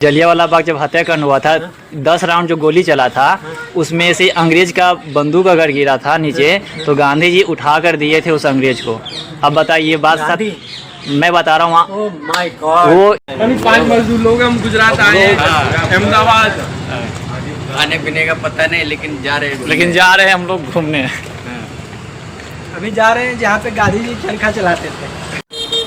जलियांवाला बाग जब हत्याकांड हुआ था, 10 राउंड जो गोली चला था उसमें से अंग्रेज का बंदूक अगर गिरा था नीचे तो गांधी जी उठा कर दिए थे उस अंग्रेज को। अब बताइए बात सच, मैं बता रहा हूँ वो 5 मजदूर लोग हम गुजरात आए अहमदाबाद, खाने पीने का पता नहीं लेकिन जा रहे हैं हम लोग घूमने। अभी जा रहे हैं जहाँ पे गांधी जी चरखा चलाते थे।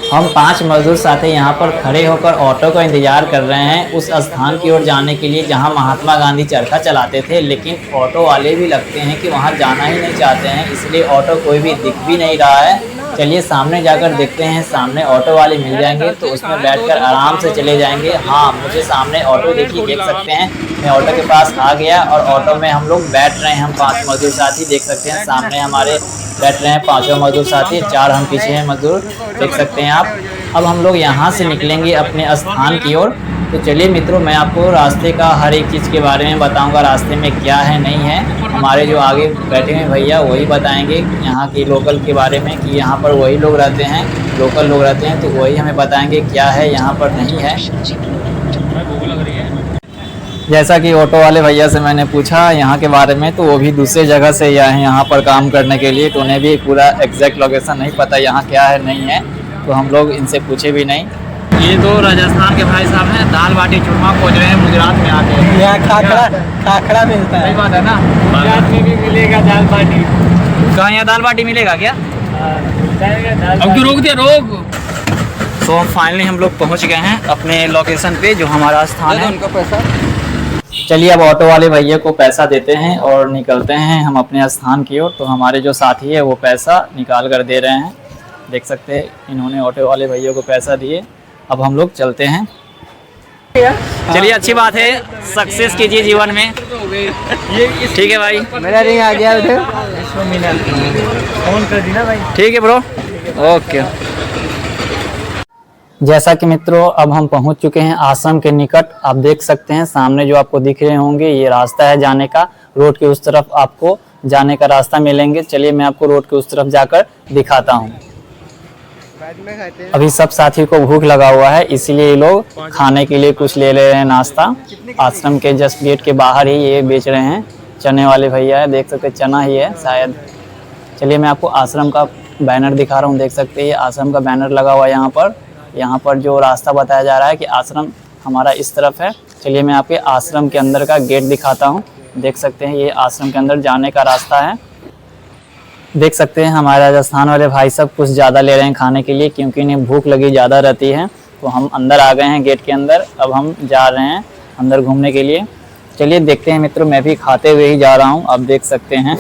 हम 5 मजदूर साथी यहाँ पर खड़े होकर ऑटो का इंतजार कर रहे हैं उस स्थान की ओर जाने के लिए जहाँ महात्मा गांधी चरखा चलाते थे, लेकिन ऑटो वाले भी लगते हैं कि वहाँ जाना ही नहीं चाहते हैं, इसलिए ऑटो कोई भी दिख भी नहीं रहा है। चलिए सामने जाकर देखते हैं, सामने ऑटो वाले मिल जाएंगे तो उसमें बैठकर आराम से चले जाएंगे। हाँ, मुझे सामने ऑटो देखिए, देख सकते हैं मैं ऑटो के पास आ गया और ऑटो में हम लोग बैठ रहे हैं। हम 5 मजदूर साथी देख सकते हैं, सामने हमारे बैठ रहे हैं 5 मजदूर साथी, 4 हम पीछे हैं मजदूर, देख सकते हैं आप। अब हम लोग यहाँ से निकलेंगे अपने स्थान की ओर। तो चलिए मित्रों, मैं आपको रास्ते का हर एक चीज़ के बारे में बताऊंगा, रास्ते में क्या है नहीं है। हमारे जो आगे बैठे हैं भैया वही बताएंगे यहाँ की लोकल के बारे में कि यहाँ पर वही लोग रहते हैं, लोकल लोग रहते हैं, तो वही हमें बताएंगे क्या है यहाँ पर नहीं है। जैसा कि ऑटो वाले भैया से मैंने पूछा यहाँ के बारे में तो वो भी दूसरे जगह से आए हैं यहाँ पर काम करने के लिए, तो उन्हें भी पूरा एग्जैक्ट लोकेशन नहीं पता यहाँ क्या है नहीं है, तो हम लोग इनसे पूछे भी नहीं। ये तो राजस्थान के भाई साहब हैं, दाल बाटी चूरमा खोज रहे हैं गुजरात में आके। यहाँ खाखड़ा मिलता है, सही बात है ना, गुजरात में भी मिलेगा दाल बाटी। कहाँ यहाँ दाल बाटी मिलेगा क्या? अब क्यों रोक दिया, रोक। तो फाइनली हम लोग पहुँच गए हैं अपने लोकेशन पे जो हमारा स्थान है। उनका पैसा चलिए अब ऑटो वाले भैया को पैसा देते हैं और निकलते हैं हम अपने स्थान की ओर। तो हमारे जो साथी है वो पैसा निकाल कर दे रहे हैं, देख सकते हैं इन्होंने ऑटो वाले भैया को पैसा दिए। अब हम लोग चलते हैं। चलिए अच्छी बात है, सक्सेस कीजिए जीवन में। ठीक है भाई, मेरा रिंग आ गया उधर, फोन कर दी ना भाई। ठीक है ब्रो, ओके। जैसा कि मित्रों अब हम पहुंच चुके हैं आश्रम के निकट। आप देख सकते हैं सामने जो आपको दिख रहे होंगे ये रास्ता है जाने का, रोड के उस तरफ आपको जाने का रास्ता मिलेंगे। चलिए मैं आपको रोड के उस तरफ जाकर दिखाता हूं। अभी सब साथी को भूख लगा हुआ है इसलिए ये लोग खाने के लिए कुछ ले रहे हैं नाश्ता। आश्रम के जस्ट गेट के बाहर ही ये बेच रहे हैं, चने वाले भैया है, देख सकते चना ही है शायद। चलिए मैं आपको आश्रम का बैनर दिखा रहा हूँ, देख सकते हैं ये आश्रम का बैनर लगा हुआ है यहाँ पर। यहाँ पर जो रास्ता बताया जा रहा है कि आश्रम हमारा इस तरफ है। चलिए मैं आपके आश्रम के अंदर का गेट दिखाता हूँ, देख सकते हैं ये आश्रम के अंदर जाने का रास्ता है। देख सकते हैं हमारे राजस्थान वाले भाई सब कुछ ज़्यादा ले रहे हैं खाने के लिए क्योंकि इन्हें भूख लगी ज़्यादा रहती है। तो हम अंदर आ गए हैं गेट के अंदर, अब हम जा रहे हैं अंदर घूमने के लिए। चलिए देखते हैं मित्रों, मैं भी खाते हुए ही जा रहा हूँ। अब देख सकते हैं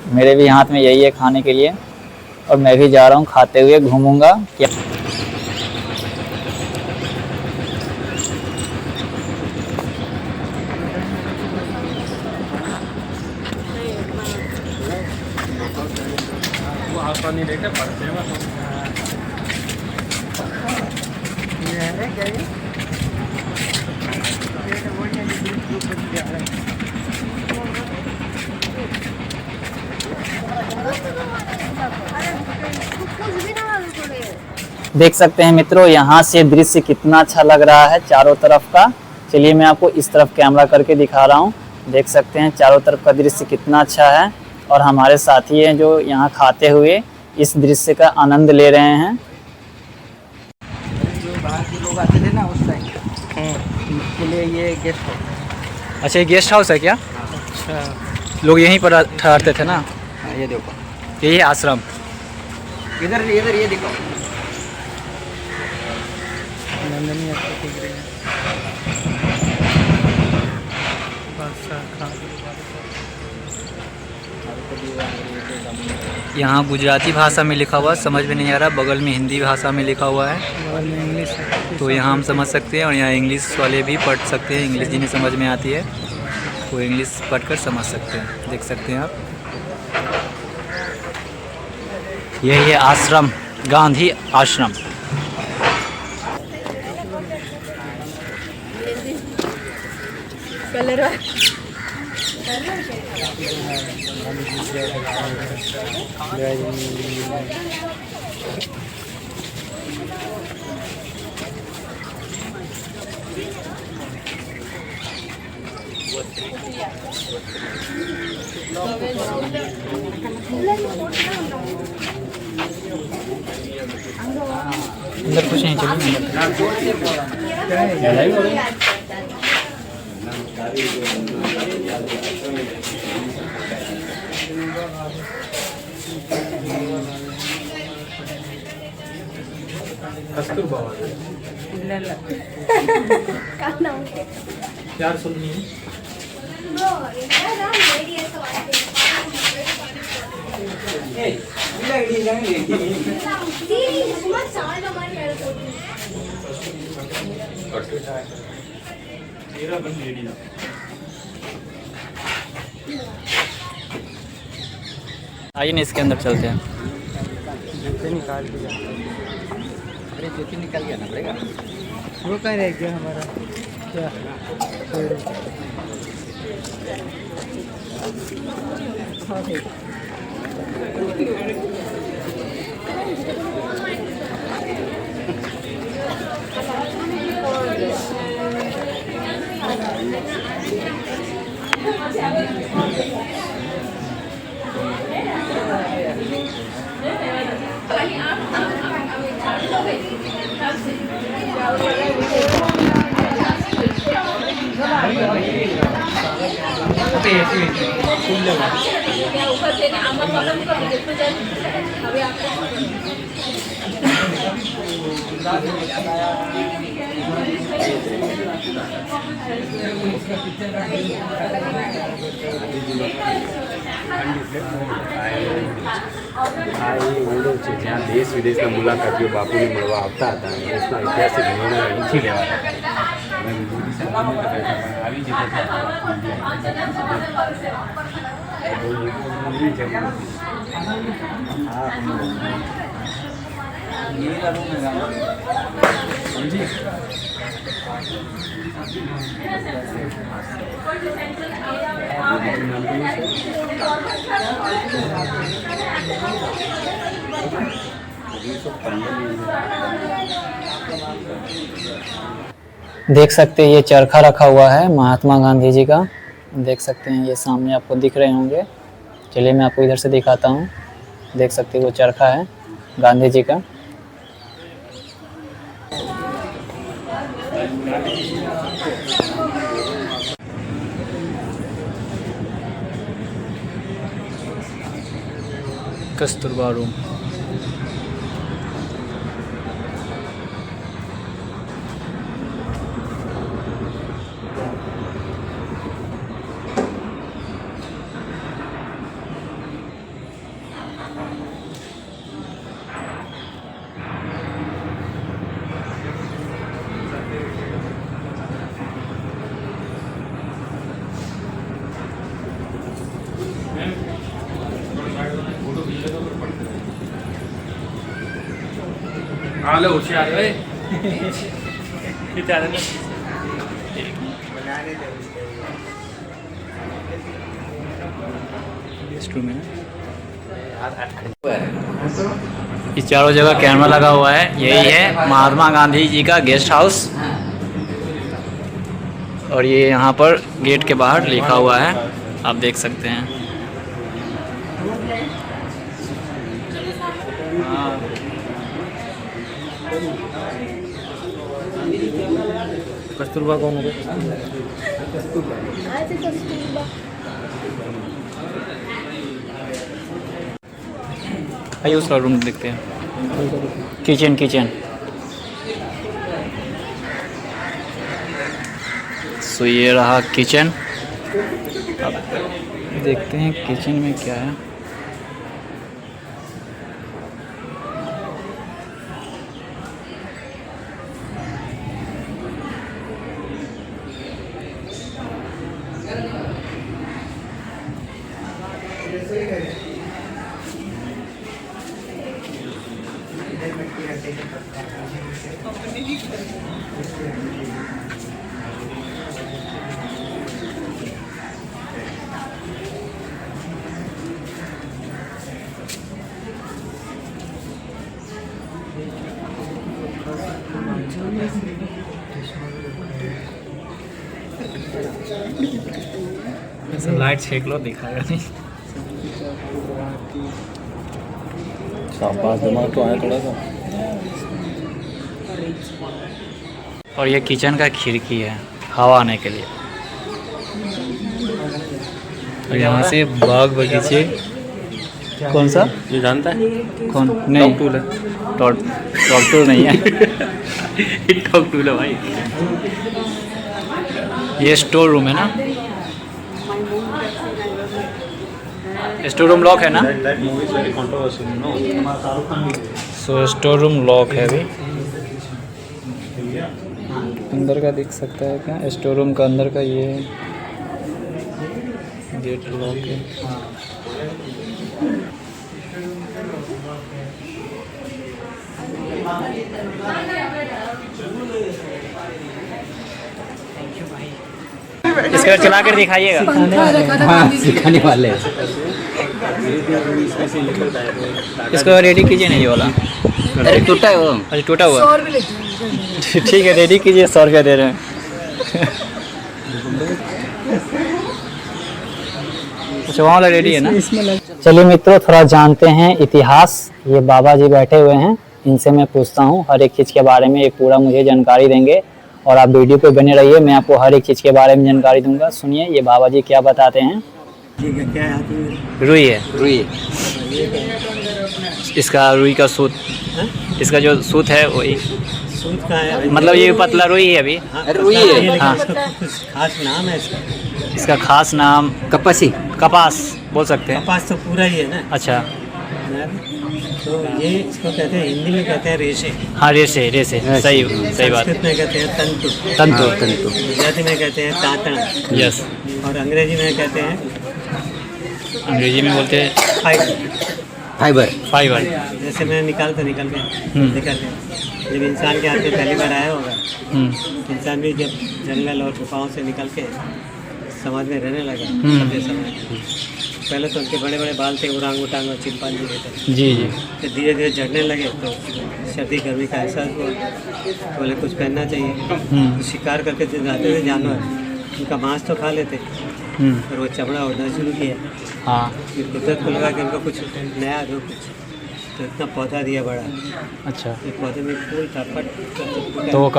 मेरे भी हाथ में यही है खाने के लिए और मैं भी जा रहा हूँ खाते हुए, घूमूंगा क्या। देख सकते हैं मित्रों यहाँ से दृश्य कितना अच्छा लग रहा है चारों तरफ का। चलिए मैं आपको इस तरफ कैमरा करके दिखा रहा हूँ, देख सकते हैं चारों तरफ का दृश्य कितना अच्छा है और हमारे साथी हैं जो यहाँ खाते हुए इस दृश्य का आनंद ले रहे हैं। जो बाहर के लोग आते थे ना उस टाइम के लिए ये गेस्ट हाउस। अच्छा ये गेस्ट हाउस है क्या? अच्छा, लोग यहीं पर ठहरते थे ना। ये देखो, यही आश्रम। इधर इधर ये देखो। यहाँ गुजराती भाषा में लिखा हुआ समझ में नहीं आ रहा, बगल में हिंदी भाषा में लिखा हुआ है तो यहाँ हम समझ सकते हैं और यहाँ इंग्लिश वाले भी पढ़ सकते हैं। इंग्लिश जिन्हें समझ में आती है वो इंग्लिश पढ़कर समझ सकते हैं, देख सकते हैं आप। यही है आश्रम, गांधी आश्रम। अंदर कुछ नहीं, चलिए कस्तूरबा यार सुनिए आइए ना इसके अंदर चलते हैं। जूते निकाल के जाते हैं। अरे जूते निकाल के आना पड़ेगा। वो कहीं रह गया हमारा क्या જ્યાં દેશ વિદેશના મુલાકાતીઓ બાપુને મળવા આવતા હતા દેશના ઐતિહાસિક નિર્ણયો અહીંથી લેવાતા આવી देख सकते हैं ये चरखा रखा हुआ है महात्मा गांधी जी का, देख सकते हैं ये सामने आपको दिख रहे होंगे। चलिए मैं आपको इधर से दिखाता हूँ। देख सकते हैं वो चरखा है गांधी जी का। कस्तूरबा रूम। हाल होशियार है इस चारों जगह कैमरा लगा हुआ है। यही है महात्मा गांधी जी का गेस्ट हाउस और ये यहाँ पर गेट के बाहर लिखा हुआ है, आप देख सकते हैं। कस्तूरबा कौन होगा? आइए उसका रूम देखते हैं। किचन सो ये रहा किचन। अब देखते हैं किचन में क्या है। ऐसा लाइट छेक लो, दिखाएगा नहीं। पास दिमाग तो आया थोड़ा सा। और ये किचन का खिड़की है हवा आने के लिए। और यहाँ से बाग बगीचे। कौन सा? ये जानता है? कौन? नहीं, टूल है। टॉक टूल नहीं है। टॉक टूल है भाई। ये स्टोर रूम है ना? स्टोर रूम लॉक है ना? सो स्टोर रूम लॉक है अभी। अंदर का दिख सकता है क्या? स्टोर रूम का अंदर का ये गेट लॉक है। इसका चला कर दिखाइएगा। हाँ, सिखाने वाले हैं। इसको रेडी कीजिए ना, ये वाला। अरे टूटा है वो। अच्छा टूटा हुआ। ठीक है, रेडी कीजिए, 100 रुपया दे रहे हैं। अच्छा वहाँ वाला रेडी है ना? चलिए मित्रों, थोड़ा जानते हैं इतिहास। ये बाबा जी बैठे हुए हैं, इनसे मैं पूछता हूँ हर एक चीज़ के बारे में। ये पूरा मुझे जानकारी देंगे और आप वीडियो पे बने रहिए, मैं आपको हर एक चीज़ के बारे में जानकारी दूंगा। सुनिए ये बाबा जी क्या बताते हैं। ठीक है, क्या है? रुई है। रुई। इसका रुई का सूत, इसका जो सूत है वही, सूत का है मतलब ये पतला रुई है अभी। अरे रुई है। लेकिन हाँ। इसका कुछ खास नाम है इसका। इसका खास नाम कपासी। कपास बोल सकते हैं। कपास तो पूरा ही है ना। अच्छा तो ये इसको कहते हैं, हिंदी में कहते हैं रेशे। हाँ, रेशे रेशे, सही सही बात। संस्कृत में कहते हैं तंतु। तंतु। तंतु। गुजराती में कहते हैं तांतण। यस। और अंग्रेजी में कहते हैं अंग्रेजी में बोलते हैं फाइबर। फाइबर। फाइबर। जैसे मैं निकाल गया निकल गया। जब इंसान के हाथ में पहली बार आया होगा, इंसान भी जब जंगल और गुफाओं से निकल के समाज में रहने लगा, सभ्य समाज, पहले तो उनके बड़े बड़े बाल थे, उरांग उटांग और चिंपांजी थे। जी जी। फिर धीरे धीरे झड़ने लगे तो सर्दी गर्मी का एहसास हुआ, तो बोले कुछ पहनना चाहिए। तो शिकार करके जो जाते थे जानवर, उनका मांस तो खा लेते, और वो चमड़ा उड़ना शुरू किया। हाँ। फिर कुदरत को लगा कि उनको कुछ नया दो कुछ, तो इतना पौधा दिया बड़ा। अच्छा, एक पौधे में फूल था, पट तो वो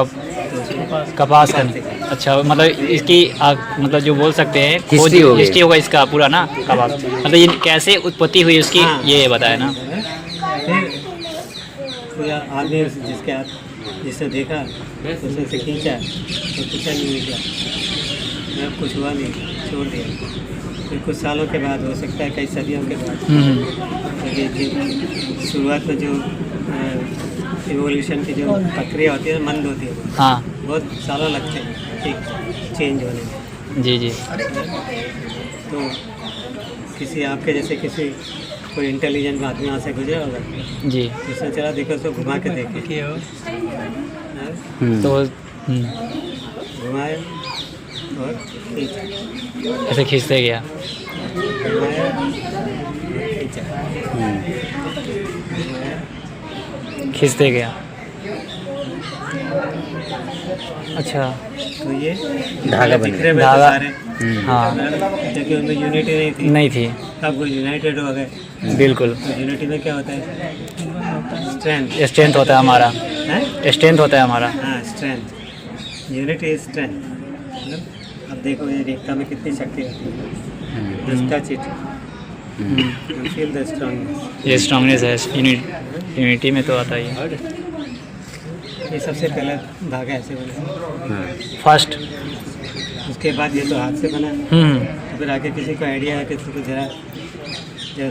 कपास का। अच्छा, मतलब इसकी मतलब जो बोल सकते हैं हिस्ट्री हो गई। हिस्ट्री होगा इसका पूरा ना, कपास। मतलब ये कैसे उत्पत्ति हुई उसकी, हाँ। ये बताया ना। फिर कोई आदमी जिसके हाथ जिसने देखा तो उसने से खींचा, तो कुछ नहीं निकला, जब कुछ हुआ नहीं, छोड़ दिया। फिर कुछ सालों के बाद, हो सकता है कई सदियों के बाद, तो ये शुरुआत में जो इवोल्यूशन की जो प्रक्रिया होती है मंद होती है, हाँ बहुत सालों लगते हैं एक चेंज होने में। जी जी। तो किसी आपके जैसे किसी कोई इंटेलिजेंट आदमी यहाँ से गुजरा होगा, जी। उसने चला देखो, उसको घुमा के देखे, तो घुमाया और खींचा, ऐसे खींचते गया। घुमाया खींचा, खींचते गया। अच्छा। तो ये धागा बन बिखरे हुए थे धागा। सारे, हाँ। क्योंकि उनमें यूनिटी नहीं थी। नहीं थी। अब वो यूनाइटेड हो गए। बिल्कुल। तो यूनिटी में क्या होता है? स्ट्रेंथ। स्ट्रेंथ होता है हमारा, है? स्ट्रेंथ होता है हमारा। हाँ, स्ट्रेंथ। Unity is strength. अब देखो ये एकता में कितनी शक्ति होती है। Just touch it. You feel the strongness. ये स्ट्रांगनेस है, यूनिटी में तो आता ही है। ये सबसे पहला धागा ऐसे बना, फर्स्ट। उसके बाद ये तो हाथ से बना, तो फिर आगे किसी को आइडिया है कि इसको जरा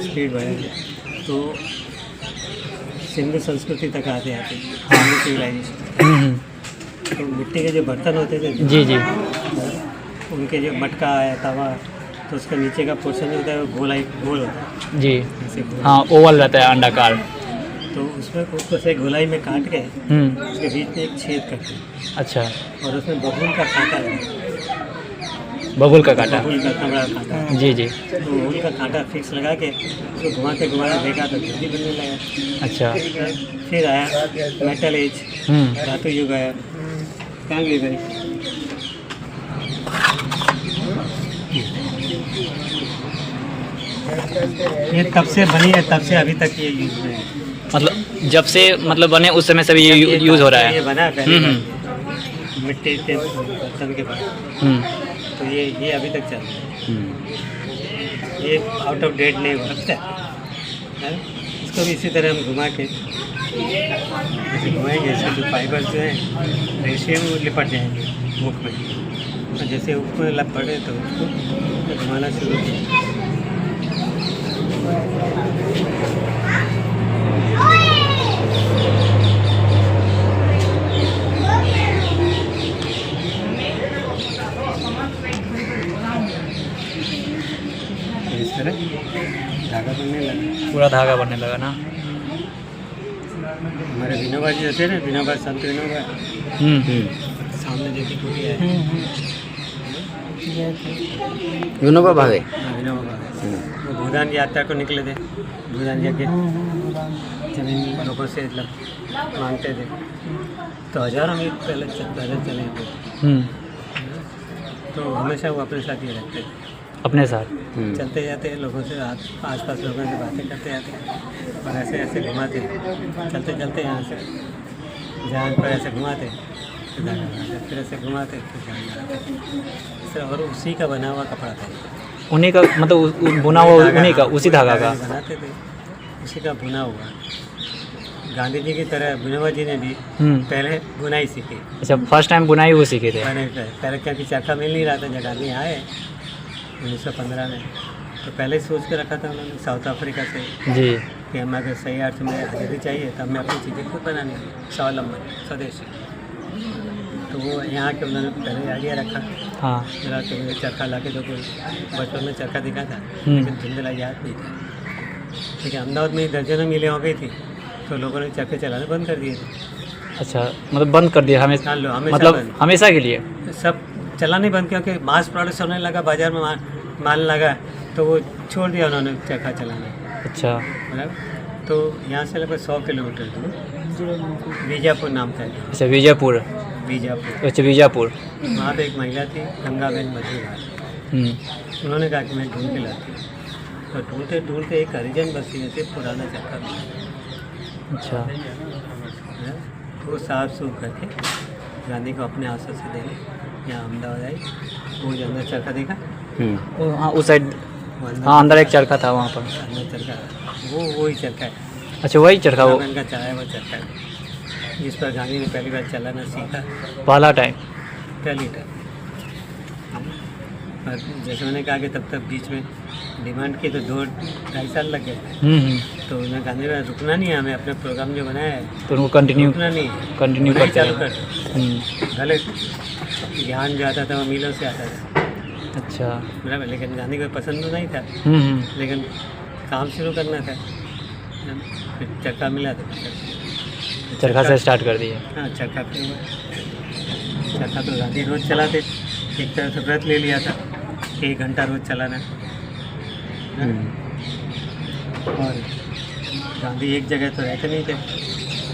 स्पीड बढ़ेगा, तो सिंधु संस्कृति तक आते आते सिविलाइजेशन। तो मिट्टी के जो बर्तन होते थे, जी जी। उनके जो मटका है, तवा, तो उसका नीचे का पोर्शन जो होता है वो गोल होता है, जी। ऐसे गोल। हाँ, ओवल रहता है, अंडाकार। तो उसमें उसको से गोलाई में काट के उसके बीच में एक छेद करते हैं, अच्छा। और उसमें बबूल का कांटा है, बबूल का कांटा। बबूल का इतना बड़ा कांटा। जी जी। तो बबूल का कांटा फिक्स लगा के उसको घुमाते देखा तो जल्दी बनने लगा। अच्छा। फिर आया मेटल एज, धातु युग आया, कांग युग आई। ये तब से बनी है, तब से अभी तक ये यूज में है। मतलब जब से मतलब बने उस समय से भी ये यूज़ हो रहा ये है। बना है पहले मिट्टी के बर्तन के बाद, तो ये अभी तक चल रहा है। ये आउट ऑफ डेट नहीं हुआ है। इसको भी इसी तरह हम घुमा के जैसे घुमाएंगे, इसके जो फाइबर जो हैं रेशे में लिपट जाएंगे मुख में, और जैसे ऊपर लप पड़े तो उसको घुमाना शुरू किया। इस तरह धागा बनने लगा। पूरा धागा बनने लगा ना। हमारे विनोबा जी होते हैं ना, विनोबा संत विनोबा, सामने जैसी कुटी है विनोबा भावे। विनोबा बाबा। वो भूदान यात्रा को निकले थे, भूदान जाके जमीन लोगों से मतलब मांगते थे, तो हजारों मील पहले चले थे। तो हमेशा वो अपने साथ ही रहते थे, अपने साथ चलते जाते हैं लोगों से, आस पास लोगों से बातें करते जाते हैं, और ऐसे ऐसे घुमाते, चलते चलते यहाँ से जहाँ पर ऐसे घुमाते, फिर ऐसे घुमाते, फिर जहाँ जाते, और उसी का बना हुआ कपड़ा था। उन्हीं का मतलब बुना हुआ उन्हीं का, उसी धागा का बनाते थे, उसी का बुना हुआ। गांधी जी की तरह विनोबा जी ने भी पहले बुनाई सीखी। अच्छा, फर्स्ट टाइम बुनाई वो सीखे थे। पहले क्योंकि चरखा मिल नहीं रहा था, जब गांधी आए 1915 में, तो पहले ही सोच के रखा था उन्होंने साउथ अफ्रीका से जी कि हमें अगर सही अर्थ में आज़ादी चाहिए तो हमें अपनी चीज़ें खुद बनानी है, स्वावलंबन, स्वदेशी। तो वो यहाँ के उन्होंने पहले आइडिया रखा। हाँ। मेरा तो मुझे चरखा ला के जो कोई बचपन में चरखा दिखा था, लेकिन धुंधला याद नहीं था। लेकिन अहमदाबाद में दर्जनों मिलें हो गई थी, तो लोगों ने चरखे चलाने बंद कर दिए थे। अच्छा, मतलब बंद कर दिया हमेशा, हाँ, हमेशा मतलब बंद। हमेशा के लिए सब चलाने बंद, क्योंकि मास प्रोडक्शन होने लगा, बाजार में माल लगा, तो वो छोड़ दिया उन्होंने चरखा चलाना। अच्छा। बराबर। तो यहाँ से लगभग 100 किलोमीटर दूर बीजापुर नाम था। अच्छा, बीजापुर। बीजापुर। अच्छा, बीजापुर। वहाँ पे एक महिला थी, गंगाबेन मजूर। उन्होंने कहा कि मैं ढूंढ के लाती हूँ, तो ढूंढते ढूंढते एक हरिजन बस्ती में से पुराना चरखा मिला। अच्छा। वो साफ सूफ करके गांधी को अपने हाथों से देने यहाँ अहमदाबाद आई। वो जो अंदर चरखा देखा, हाँ, उस साइड, हाँ, अंदर एक चरखा था वहाँ पर। अंदर चरखा, वो ही चरखा है। अच्छा, वही चरखा वो का चलाया हुआ चरखा है, जिस पर गांधी ने पहली बार चलाना सीखा, पहला टाइम। पहली टाइम। और जैसे मैंने कहा कि तब तक बीच में डिमांड की तो 2-2.5 साल लग गए। तो उन्होंने गांधी ने रुकना नहीं है, हमें अपना प्रोग्राम जो बनाया है तो उनको कंटिन्यू रुकना नहीं है, कंटिन्यू नहीं करते चालू हैं। कर। भले ज्ञान जो आता था वो मिलों से आता था, अच्छा। बराबर, लेकिन गांधी को पसंद तो नहीं था, लेकिन काम शुरू करना था। फिर चरखा मिला तो चरखा से स्टार्ट कर दिया। हाँ, चरखा फिर हुआ। चरखा तो गांधी रोज़ चलाते, एक तरह से व्रत ले लिया था, 1 घंटा रोज़ चलाना। और गांधी एक जगह तो रहते नहीं थे,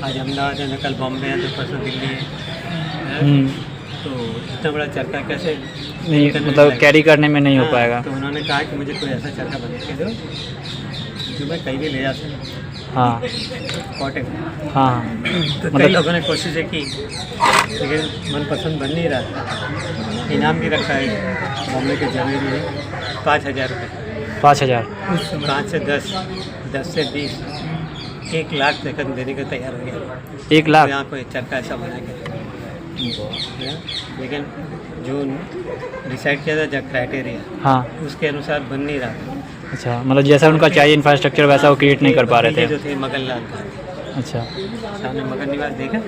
आज अहमदाबाद है, कल बॉम्बे है, तो परसों दिल्ली है। तो इतना बड़ा चरखा कैसे नहीं, मतलब कैरी करने में नहीं हो पाएगा। तो उन्होंने कहा कि मुझे कोई ऐसा चरखा बना के दो जो मैं कहीं भी ले जा सकूँ। हाँ कॉटन। हाँ, तो कई लोगों ने कोशिशें की, लेकिन मनपसंद बन नहीं रहा था। इनाम भी रखा है बॉम्बे के जवेरी में 5,000 रुपये। 5,000। 5 से 10 से 20, 1 लाख तक देने को तैयार हो गया। 1 लाख? यहाँ कोई चरखा ऐसा बना के, लेकिन जो डिसाइड किया था जब क्राइटेरिया, हाँ, उसके अनुसार बन नहीं रहा था। अच्छा, मतलब जैसा उनका चाहिए इंफ्रास्ट्रक्चर वैसा वो क्रिएट नहीं कर पा रहे थे। जो थे मगनलाल का, अच्छा, सामने मगन निवास देखा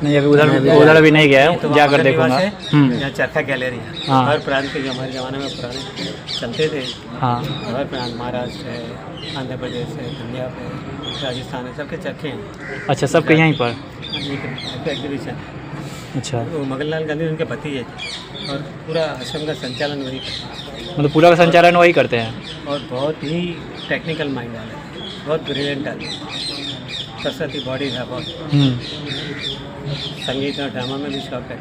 नहीं, अभी उधर अभी नहीं गया तो है, जाकर देखूंगा। यहाँ चरखा गैलरी है। हाँ। हर प्रांत के जो हमारे ज़माने में पुराने चलते थे, हाँ, हर प्रांत, महाराष्ट्र है, आंध्र प्रदेश है, पंजाब है, राजस्थान है, सबके चरखे हैं। अच्छा, सबके यहीं पर। एग्जीबिशन। अच्छा, वो मगनलाल गांधी उनके भतीजे थे, और पूरा आश्रम का संचालन वही करते हैं। मतलब पूरा का संचालन वही करते हैं। और बहुत ही टेक्निकल माइंड वाले, बहुत ब्रिलियंट आदमी, सरस्वती बॉडी था बहुत। संगीत और ड्रामा में भी शौक है,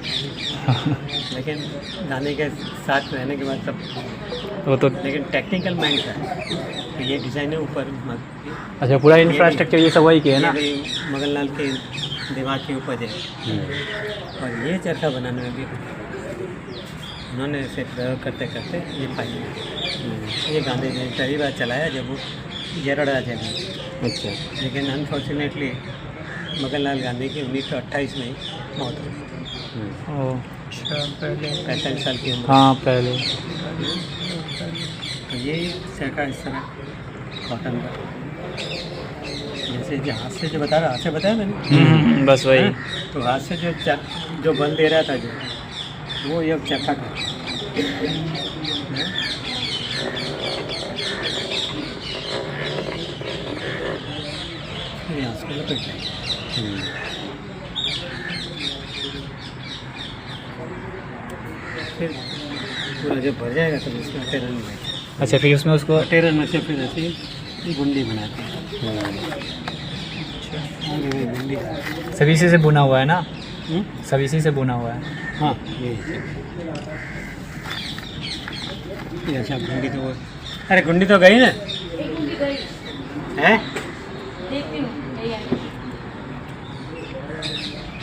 लेकिन गाने के साथ रहने के बाद सब वो तो लेकिन टेक्निकल माइंड का है। तो ये डिज़ाइन है ऊपर अच्छा पूरा इंफ्रास्ट्रक्चर ये सब वही के है ना। ये भी मगनलाल के दिमाग की उपज है। और ये चरखा बनाने में भी उन्होंने ऐसे प्रयोग करते करते ये पाई। ये गांधी जी ने पहली बार चलाया जब वो जरोड़ा थे। अच्छा लेकिन अनफॉर्चुनेटली मगनलाल गांधी की 1928 में ही मौत हो गई। ओ 45 साल की उम्र। हाँ पहले तो ये चरखा इस तरह कॉटन का, जैसे जो हाथ से जो बता रहा, हाथ से बताया मैंने। बस वही। हाँ, तो हाथ से जो बल दे रहा था जो, वो ये चरखा का। यहाँ से लपेट लें। फिर पूरा जब भर जाएगा तब इसमें टेरन में अच्छा फिर उसमें उसको टेरन में से फिर ऐसे गुंडी बनाते हैं। ये गुंडी। सब इसी से बुना हुआ है ना। हम्म? सब इसी से बुना हुआ है। हाँ ये अच्छा गुंडी तो वो, अरे गुंडी तो गई ना है।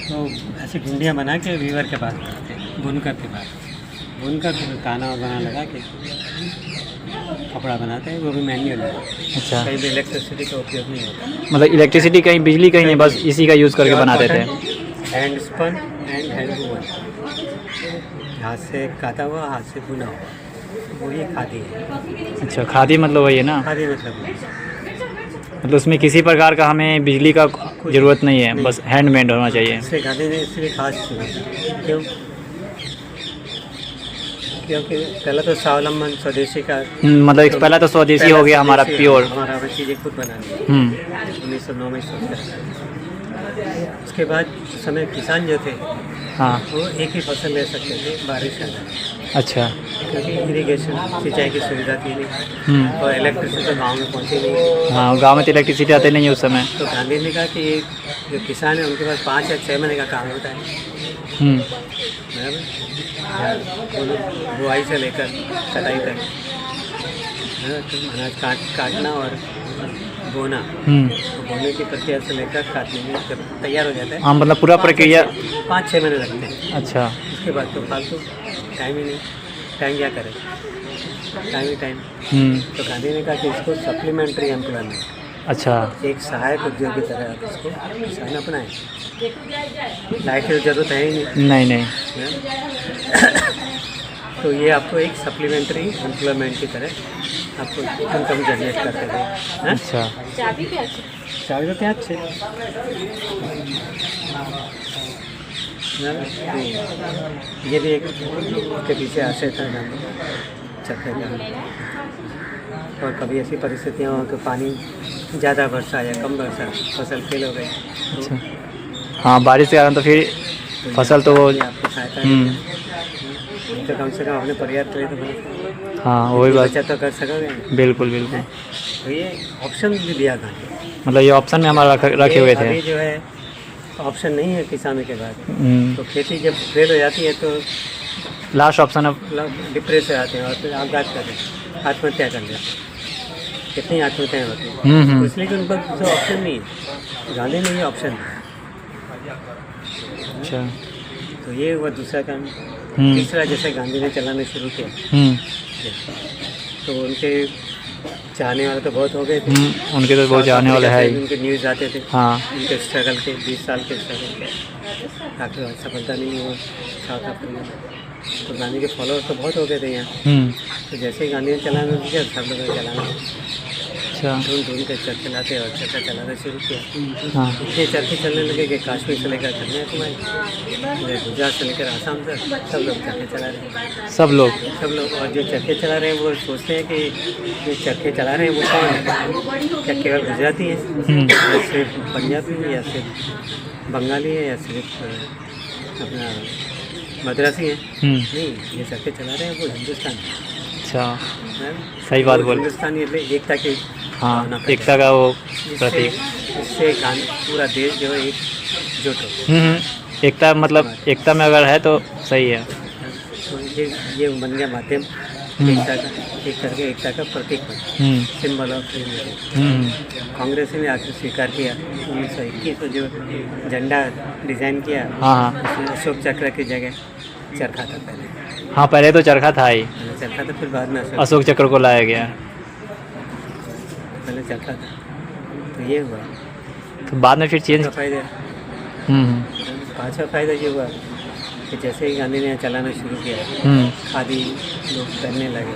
तो ऐसी गुंडियाँ बना के वीवर के पास बनाते हैं, बुनकर के पास। बुनकर फिर काना और बना लगा के कपड़ा बनाते हैं, वो भी मैनुअल है। अच्छा कहीं भी इलेक्ट्रिसिटी का उपयोग नहीं होता। मतलब इलेक्ट्रिसिटी कहीं बिजली कहीं नहीं, बस इसी का यूज़ करके बनाते थे। Hand spun and hand woven, हाथ से काटा हुआ, हाथ से बुना हुआ, वही खादी है। अच्छा खादी मतलब वही है ना। खादी मतलब मतलब उसमें किसी प्रकार का हमें बिजली का ज़रूरत नहीं है, बस हैंडमेड होना चाहिए। इसलिए गांधी ने इसलिए खास चुना था। क्यों? क्योंकि पहला तो स्वावलंबन स्वदेशी का, मतलब एक पहला तो स्वदेशी हो गया हमारा स्वदेशी, प्योर। हमारा हमें चीज़ें खुद बनानी है। 1909 में सोचा। उसके बाद उस समय किसान जो थे हाँ वो एक ही फसल ले सकते थे बारिश का, अच्छा क्योंकि इरिगेशन सिंचाई की सुविधा थी नहीं और इलेक्ट्रिसिटी गाँव में पहुँची नहीं। हाँ गांव में तो इलेक्ट्रिसिटी आते नहीं है उस समय। तो गांधी ने कहा कि ये जो किसान है उनके पास 5 या 6 महीने का काम होता है, बराबर, बुआई से लेकर कटाई तक, तो अनाज काटना और बोना, तो बोने की प्रक्रिया से लेकर काटने में जब तैयार हो जाता है हाँ मतलब पूरा प्रक्रिया 5-6 महीने लगते हैं। अच्छा उसके बाद तो फालतू टाइम ही नहीं, टाइम क्या करे, टाइम ही टाइम। तो गांधी ने कहा कि इसको सप्लीमेंट्री एम्प्लॉयमेंट, अच्छा एक सहायक उद्योग की तरह आप इसको किसान अपनाएं। लाइट की जरूरत है ही नहीं नहीं तो ये आपको एक सप्लीमेंट्री एम्प्लॉयमेंट की तरह आपको इनकम जनरेट करते थे। अच्छा चाबी तो क्या अच्छे ये भी एक के पीछे आशय था चक्कर का। और कभी ऐसी परिस्थितियाँ हो कि पानी ज़्यादा वर्षा या कम वर्षा, फसल फेल हो गई अच्छा हाँ बारिश के कारण तो फिर फसल तो ये आपको सहायता तो कम से कम अपने परिवार के लिए तो हाँ वही बात बचत तो कर सकोगे। बिल्कुल बिल्कुल। तो ये ऑप्शन भी दिया था, मतलब ये ऑप्शन में हमारा रखे हुए थे। अभी जो है ऑप्शन नहीं है किसानों के बाद। तो खेती जब फेल हो जाती है तो लास्ट ऑप्शन अब डिप्रेस हो जाते हैं और फिर आपघात करते हैं, आत्महत्या कर लेते हैं। कितनी आत्महत्याएँ होती हैं तो इसलिए कि उन पर दूसरा ऑप्शन नहीं है। गांधी ने ये ऑप्शन दिया। अच्छा तो ये हुआ दूसरा काम। तीसरा जैसे गांधी ने चलाना शुरू किया तो उनके चाहने वाले तो बहुत हो गए थे। उनके तो बहुत चाहने वाले हैं। उनके न्यूज़ आते थे हाँ उनके स्ट्रगल के, 20 साल के स्ट्रगल के, आखिर सफलता नहीं हुआ साउथ अफ्रीका में। तो गांधी के फॉलोअर्स तो बहुत हो गए थे यहाँ। तो जैसे ही गांधी ने चलाना किया सब लोगों ने चलाना अच्छा ढूंढ के चरखे लाते और चरखा चलाना शुरू किया। हाँ इतने चरखे चलने लगे कि कश्मीर से लेकर कन्याकुमारी, गुजरात से लेकर आसाम तक सब लोग चरखे चला रहे हैं। सब लोग और जो चरखे चला रहे हैं वो सोचते हैं कि जो चरखे चला रहे हैं वो कौन है, क्या केवल गुजराती है या सिर्फ पंजाबी है या सिर्फ बंगाली है या सिर्फ अपना मद्रासी है। नहीं, ये चरखे चला रहे हैं वो हिंदुस्तान है। अच्छा सही बात बोल। हिंदुस्तान ये एकता की हाँ भावना पैदा एकता का वो प्रतीक। इससे पूरा देश जो है एकजुट हो। एकता मतलब एकता में अगर है तो सही है। तो ये बन गया माध्यम एकता का प्रतीक बना, सिंबल ऑफ यूनिटी। कांग्रेस ने आखिर स्वीकार किया 1921 में, जो झंडा डिज़ाइन किया हाँ उसमें अशोक चक्र की जगह चरखा था पहले। हाँ, पहले तो चरखा था ही, चरखा था, फिर बाद में अशोक चक्र को लाया गया। पहले चरखा था, तो ये हुआ। तो बाद में फिर चेंज। फायदा पाँचवा फायदा ये हुआ कि जैसे ही गांधी ने चलाना शुरू किया, खादी लोग पहनने लगे,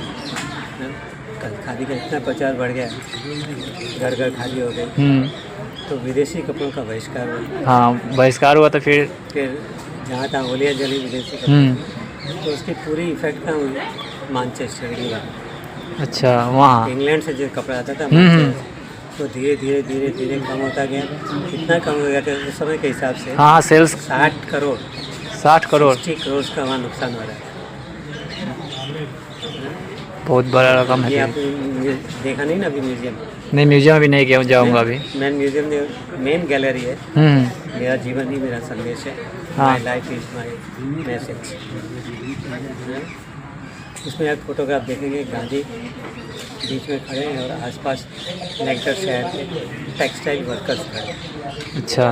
खादी का इतना प्रचार बढ़ गया, घर घर खादी हो गई, तो विदेशी कपड़ों का बहिष्कार हुआ। हाँ, बहिष्कार हुआ तो फिर जहाँ तहाँ गोलियाँ जली विदेशी कपड़े, तो उसकी पूरी इफेक्ट था मैनचेस्टर, इंग्लैंड। अच्छा, वहाँ इंग्लैंड से जो कपड़ा आता था मैनचेस्टर, तो धीरे धीरे धीरे धीरे कम होता गया। कितना कम हो गया था उस समय के हिसाब से? हाँ, सेल्स 60 करोड़ 60 करोड़ 60 करोड़ का वहाँ नुकसान हो रहा है। बहुत बड़ा रकम ये है। आपने देखा नहीं ना अभी म्यूजियम? नहीं, म्यूजियम भी नहीं गया, जाऊँगा अभी। मेन म्यूजियम मेन गैलरी है। मेरा जीवन ही मेरा संदेश है, my life is my message. उसमें एक फोटोग्राफ देखेंगे, गांधी बीच में खड़े हैं और आसपास लेक्चर शहर के टेक्सटाइल वर्कर्स खड़े। अच्छा।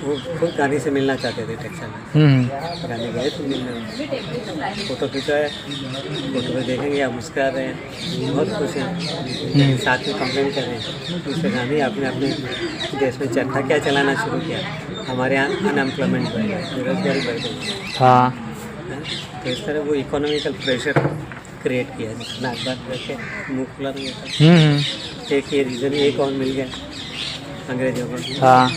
वो खुद गांधी से मिलना चाहते थे टेक्सटाइल में। गांधी गए तो मिलने, फोटो खिंचवाया, फोटो में देखेंगे आप मुस्कुरा रहे हैं, बहुत खुश हैं, साथ में कंप्लेन कर रहे हैं। दूसरे गांधी आपने अपने देश में चरखा क्या चलाना शुरू किया, हमारे यहाँ अनएम्प्लॉयमेंट बढ़ गया, बेरोजगारी बढ़ गई। हाँ, तो इस तरह वो इकोनॉमिकल प्रेशर क्रिएट किया, जिसमें नाक बात करके मुँह खुला नहीं होता। एक ये रीज़न एक और मिल गया अंग्रेजों को। हाँ,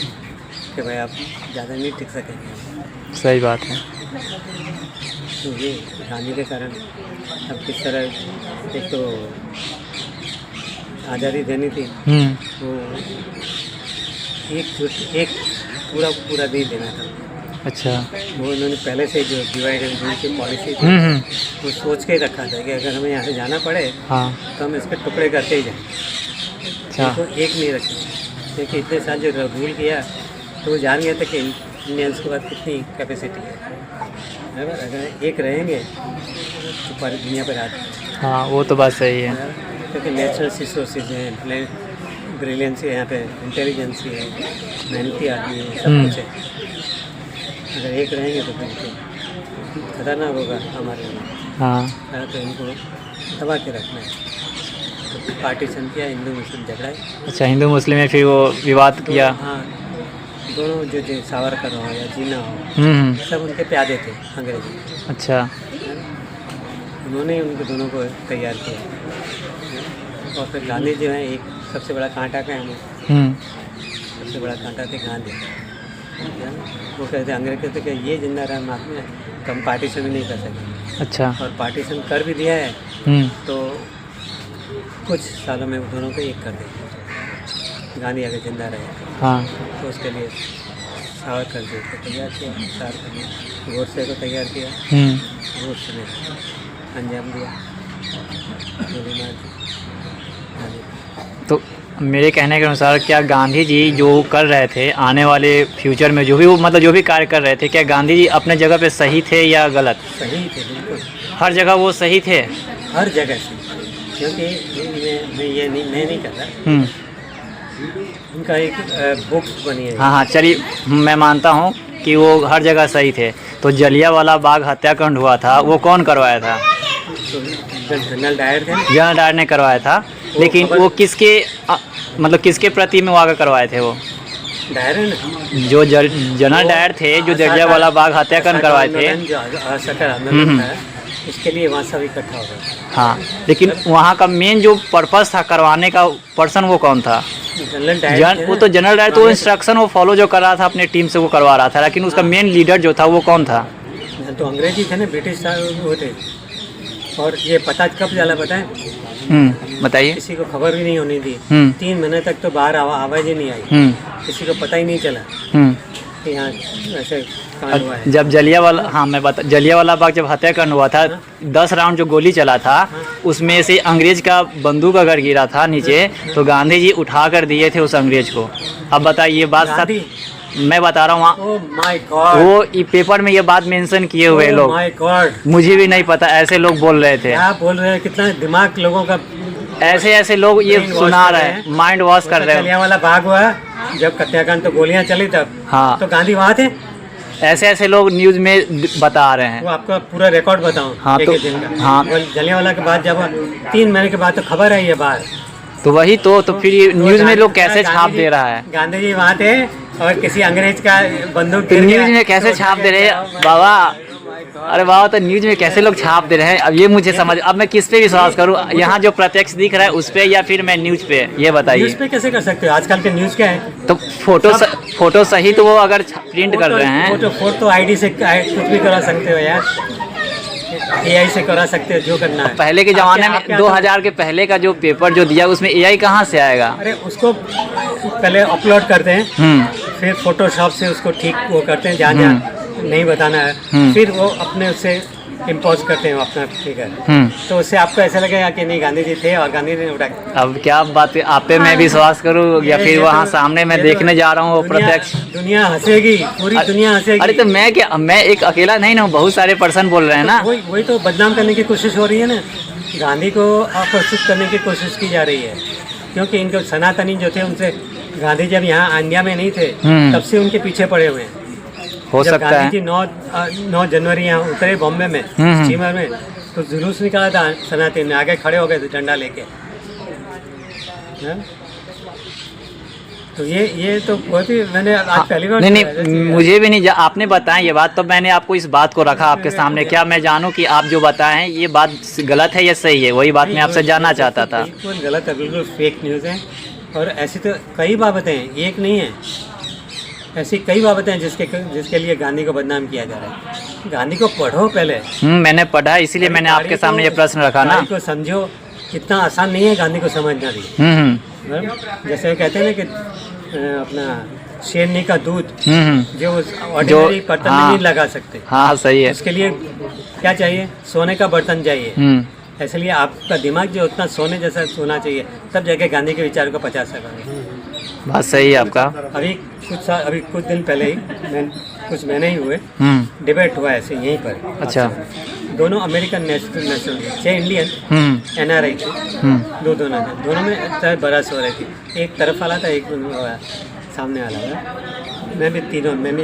कि भाई आप ज़्यादा नहीं टिक सकेंगे। सही बात है। तो ये गांधी के कारण अब किस तरह, एक तो आज़ादी देनी थी, वो एक पूरा नहीं देना था। अच्छा। वो उन्होंने पहले से जो डिवाइड एंड रूल की पॉलिसी थी, वो सोच के ही रखा था कि अगर हमें यहाँ से जाना पड़े तो हम इसके टुकड़े करते ही जाएँ। अच्छा। तो एक नहीं रखी, क्योंकि इतने साल जो रूल किया तो वो जान गया था कि इंडियंस के पास कितनी कैपेसिटी है। अगर एक रहेंगे तो पूरी दुनिया पर आते। हाँ, वो तो बात सही है। क्योंकि नेचुरल रिसोर्सेज हैं, ब्रिलियंसी है यहाँ पे, इंटेलिजेंसी है, मेहनती आदमी है, सब कुछ है। अगर एक रहेंगे तो फिर खतरनाक होगा हमारे लिए। हाँ, तो इनको दबा के रखना है। तो पार्टीशन किया, हिंदू मुस्लिम झगड़ा है। अच्छा, हिंदू मुस्लिम में फिर वो विवाद किया। हाँ, दोनों जो सावरकर हो या जीना हो, सब उनके प्यादे थे अंग्रेजी। अच्छा। उन्होंने उनके दोनों को तैयार किया। और फिर गांधी जो है, एक सबसे बड़ा कांटा का है, सबसे बड़ा कांटा थे गांधी। वो कहते अंग्रेज कहते कि ये जिंदा रहा महात्मा, तो हम पार्टीशन भी नहीं कर सकते। अच्छा। और पार्टीशन कर भी दिया है, तो कुछ सालों में दोनों को एक कर देंगे, गांधी अगर जिंदा रहे। हाँ। तो उसके लिए सावरकर जी को तैयार किया, सावरकर ने गोडसे को तैयार किया, गोडसे ने अंजाम दिया, गोली मार दी। तो मेरे कहने के अनुसार क्या गांधी जी जो कर रहे थे आने वाले फ्यूचर में, जो भी वो मतलब जो भी कार्य कर रहे थे, क्या गांधी जी अपने जगह पे सही थे या गलत? सही थे, बिल्कुल हर जगह वो सही थे, हर जगह से। क्योंकि मैं नहीं कर रहा, उनका एक बुक्स बनी है। हाँ, चलिए मैं मानता हूँ कि वो हर जगह सही थे। तो जलियांवाला बाग हत्याकांड हुआ था, वो कौन करवाया था? तो जनरल डायर थे, जनरल डायर ने करवाया था। लेकिन वो किसके मतलब किसके प्रति में वहाँ करवाए थे? वो डायर है ना, जो जनरल डायर थे, जो जलियांवाला बाग हत्याकांड करवाए थे, जो असहकार आंदोलन था, इसके लिए वहाँ सब इकट्ठा हो गए। हाँ, लेकिन वहाँ का मेन जो पर्पस था करवाने का पर्सन, वो कौन था? General Dyer. वो तो जनरल डायर तो इंस्ट्रक्शन वो फॉलो जो कर रहा था अपने टीम से, वो करवा रहा था, लेकिन उसका मेन लीडर जो था वो कौन था? तो अंग्रेजी थे ना, ब्रिटिश वो थे। और ये पता कब चला पता है? बताइए। किसी को खबर भी नहीं होनी थी। 3 महीने तक तो बाहर आवाज़ ही नहीं आई, किसी को पता ही नहीं चला कि यहाँ ऐसे कांड हुआ है। जब जलियांवाला बाग जब हत्याकांड हुआ था, 10 राउंड जो गोली चला था, उसमें से अंग्रेज का बंदूक अगर गिरा था नीचे, तो गांधी जी उठा कर दिए थे उस अंग्रेज को। अब बताइए, ये बात मैं बता रहा हूँ वहाँ ओह माय गॉड, वो पेपर में ये बात मेंशन किए हुए लोग, माय गॉड, मुझे भी नहीं पता, ऐसे लोग बोल रहे थे। क्या बोल रहे हैं, कितना दिमाग लोगों का ऐसे लोग ये brain wash सुना कर रहे हैं, माइंड वॉश कर रहे हैं। जलियांवाला बाग हुआ जब कत्याकांड, तो गोलियां चली तब, हाँ। तो गांधी वहाँ थे। ऐसे लोग न्यूज में बता रहे हैं। वो आपका पूरा रिकॉर्ड बताऊं, हाँ, एक तो- एक दिन का। हाँ। वो जलियांवाला के बाद जब 3 महीने के बाद तो खबर आई है बाहर। तो वही तो फिर ये न्यूज में लोग कैसे गांधी छाप जी- दे रहा है? गांधी जी वहाँ थे और किसी अंग्रेज का बंदूक तो गिर गया, न्यूज में कैसे तो छाप दे रहे हैं उठा के- बाबा? अरे बाबा, तो न्यूज में कैसे लोग छाप दे रहे हैं? अब ये मुझे समझ, अब मैं किस पे विश्वास करूं? यहाँ जो प्रत्यक्ष दिख रहा है उस पे, या फिर मैं न्यूज पे? ये न्यूज बताइए। पे कैसे कर सकते हो? आजकल के न्यूज क्या है? तो फोटो सही तो वो अगर प्रिंट कर रहे हैं, फोटो आईडी से कुछ भी करा सकते हो यार, एआई से करा सकते हो जो करना है। पहले के जमाने में आपके 2000 के पहले का जो पेपर जो दिया उसमें एआई कहाँ से आएगा? अरे उसको पहले अपलोड करते हैं, फिर फोटोशॉप से उसको ठीक वो करते हैं जहाँ जहाँ नहीं बताना है, फिर वो अपने उससे इम्पोज करते हैं अपना फिगर। तो उससे आपको ऐसा लगेगा कि नहीं गांधी जी थे और गांधी जी ने उठा। अब क्या बात है, आप पे मैं विश्वास करूँ या फिर वहाँ सामने मैं देखने जा रहा हूँ वो प्रत्यक्ष? दुनिया हंसेगी, पूरी दुनिया हंसेगी। अरे तो मैं क्या, मैं एक अकेला नहीं ना, बहुत सारे पर्सन बोल रहे हैं ना। वही तो बदनाम करने की कोशिश हो रही है ना, गांधी को आकर्षित करने की कोशिश की जा रही है, क्योंकि इनको सनातनी जो थे उनसे, गांधी जब यहाँ इंडिया में नहीं थे तब से उनके पीछे पड़े हुए हैं। हो जब सकता गांधी है। जी 9 जनवरी यहाँ उतरे बॉम्बे में स्टीमर में, तो जुलूस निकाला था सनातनी ने, आगे खड़े हो गए थे डंडा लेके। हाँ? तो ये तो बहुत ही, मैंने आज पहली बार नहीं, मुझे भी नहीं, आपने बताया ये बात तो मैंने आपको इस बात को रखा आपके सामने। क्या मैं जानूं कि आप जो बताए हैं ये बात गलत है या सही है? वही बात मैं आपसे जानना चाहता था। बिल्कुल गलत है, बिल्कुल फेक न्यूज़ है। और ऐसी तो कई बाबतें हैं, एक नहीं है, ऐसी कई बाबतें हैं जिसके लिए गांधी को बदनाम किया जा रहा है। गांधी को पढ़ो पहले। मैंने पढ़ा, इसीलिए मैंने आपके सामने ये प्रश्न रखा ना। गांधी को समझो, इतना आसान नहीं है गांधी को समझना भी। जैसे वो कहते हैं ना कि अपना शेरनी का दूध जो ऑर्डिनरी बर्तन में नहीं लगा सकते। हाँ सही है। उसके लिए क्या चाहिए? सोने का बर्तन चाहिए। इसलिए आपका दिमाग जो उतना सोने जैसा होना चाहिए, तब जाके गांधी के विचार को पचा सकोगे। बात सही है आपका। अभी कुछ दिन पहले ही कुछ महीने ही हुए, डिबेट हुआ ऐसे यहीं पर। अच्छा। दोनों अमेरिकन नेशनल थे, इंडियन NRI थे, दोनों में चाहे बरस हो रही थी। एक तरफ वाला था, एक सामने वाला था। मैं भी